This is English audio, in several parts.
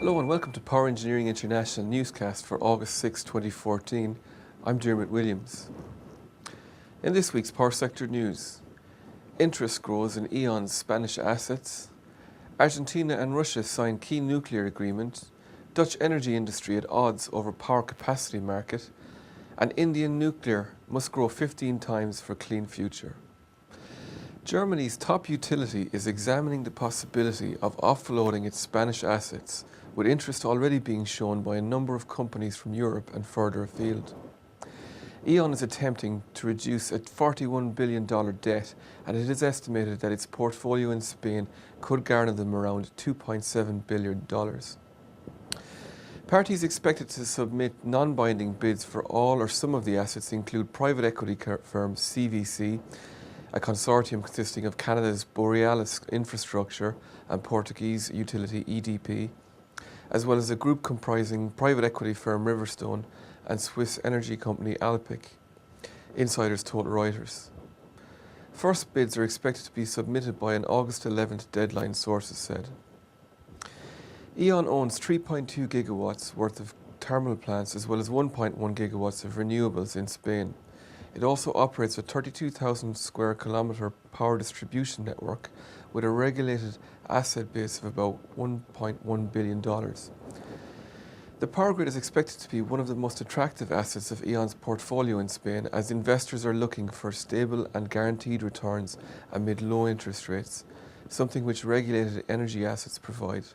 Hello and welcome to Power Engineering International Newscast for August 6, 2014. I'm Dermot Williams. In this week's Power Sector News, interest grows in E.ON's Spanish assets, Argentina and Russia sign key nuclear agreement, Dutch energy industry at odds over power capacity market, and Indian nuclear must grow 15 times for clean future. Germany's top utility is examining the possibility of offloading its Spanish assets, with interest already being shown by a number of companies from Europe and further afield. E.ON is attempting to reduce a $41 billion debt, and it is estimated that its portfolio in Spain could garner them around $2.7 billion. Parties expected to submit non-binding bids for all or some of the assets include private equity firm CVC, a consortium consisting of Canada's Borealis Infrastructure and Portuguese utility EDP, as well as a group comprising private equity firm Riverstone and Swiss energy company Alpic, insiders told Reuters. First bids are expected to be submitted by an August 11th deadline, sources said. E.ON owns 3.2 gigawatts worth of thermal plants as well as 1.1 gigawatts of renewables in Spain. It also operates a 32,000 square kilometre power distribution network with a regulated asset base of about $1.1 billion. The power grid is expected to be one of the most attractive assets of E.ON's portfolio in Spain, as investors are looking for stable and guaranteed returns amid low interest rates, something which regulated energy assets provide.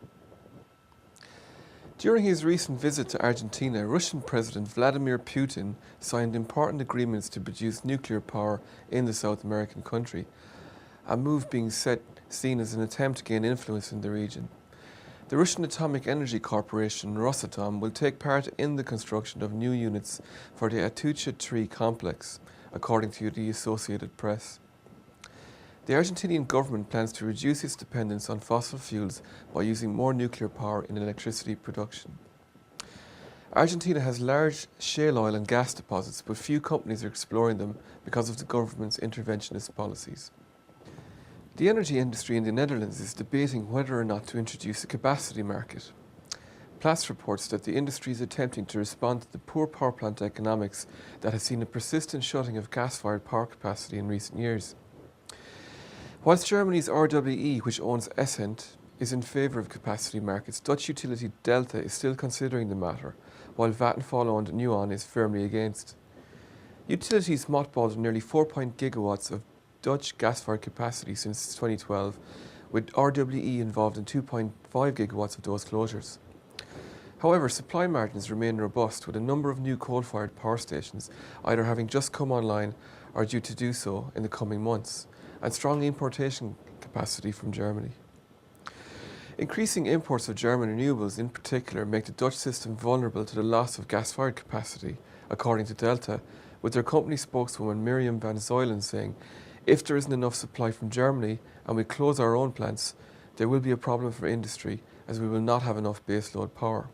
During his recent visit to Argentina, Russian President Vladimir Putin signed important agreements to produce nuclear power in the South American country, a move being seen as an attempt to gain influence in the region. The Russian Atomic Energy Corporation, Rosatom, will take part in the construction of new units for the Atucha 3 complex, according to the Associated Press. The Argentinian government plans to reduce its dependence on fossil fuels by using more nuclear power in electricity production. Argentina has large shale oil and gas deposits, but few companies are exploring them because of the government's interventionist policies. The energy industry in the Netherlands is debating whether or not to introduce a capacity market. Platts reports that the industry is attempting to respond to the poor power plant economics that has seen a persistent shutting of gas-fired power capacity in recent years. Whilst Germany's RWE, which owns Essent, is in favour of capacity markets, Dutch utility Delta is still considering the matter, while Vattenfall-owned Nuon is firmly against. Utilities mothballed nearly 4 gigawatts of Dutch gas-fired capacity since 2012, with RWE involved in 2.5 gigawatts of those closures. However, supply margins remain robust, with a number of new coal-fired power stations either having just come online or due to do so in the coming months, and strong importation capacity from Germany. Increasing imports of German renewables in particular make the Dutch system vulnerable to the loss of gas-fired capacity, according to Delta, with their company spokeswoman Miriam van Zuylen saying, "If there isn't enough supply from Germany and we close our own plants, there will be a problem for industry, as we will not have enough baseload power."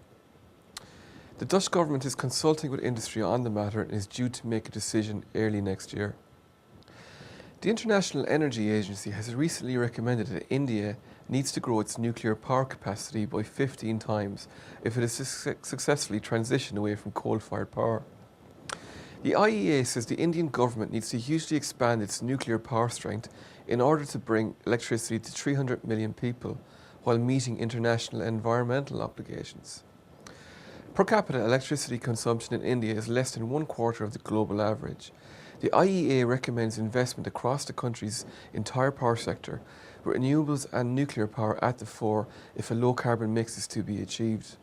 The Dutch government is consulting with industry on the matter and is due to make a decision early next year. The International Energy Agency has recently recommended that India needs to grow its nuclear power capacity by 15 times if it is to successfully transition away from coal-fired power. The IEA says the Indian government needs to hugely expand its nuclear power strength in order to bring electricity to 300 million people while meeting international environmental obligations. Per capita electricity consumption in India is less than 1/4 of the global average. The IEA recommends investment across the country's entire power sector, with renewables and nuclear power at the fore if a low-carbon mix is to be achieved.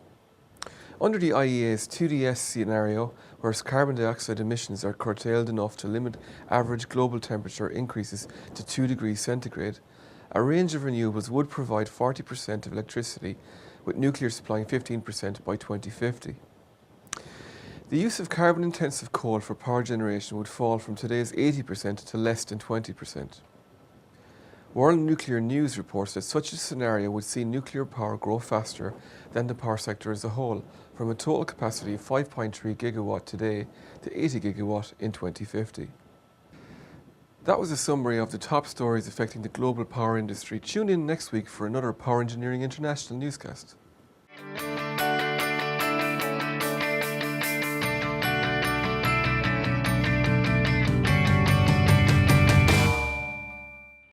Under the IEA's 2DS scenario, where carbon dioxide emissions are curtailed enough to limit average global temperature increases to 2 degrees centigrade, a range of renewables would provide 40% of electricity, with nuclear supplying 15% by 2050. The use of carbon-intensive coal for power generation would fall from today's 80% to less than 20%. World Nuclear News reports that such a scenario would see nuclear power grow faster than the power sector as a whole, from a total capacity of 5.3 gigawatt today to 80 gigawatt in 2050. That was a summary of the top stories affecting the global power industry. Tune in next week for another Power Engineering International newscast.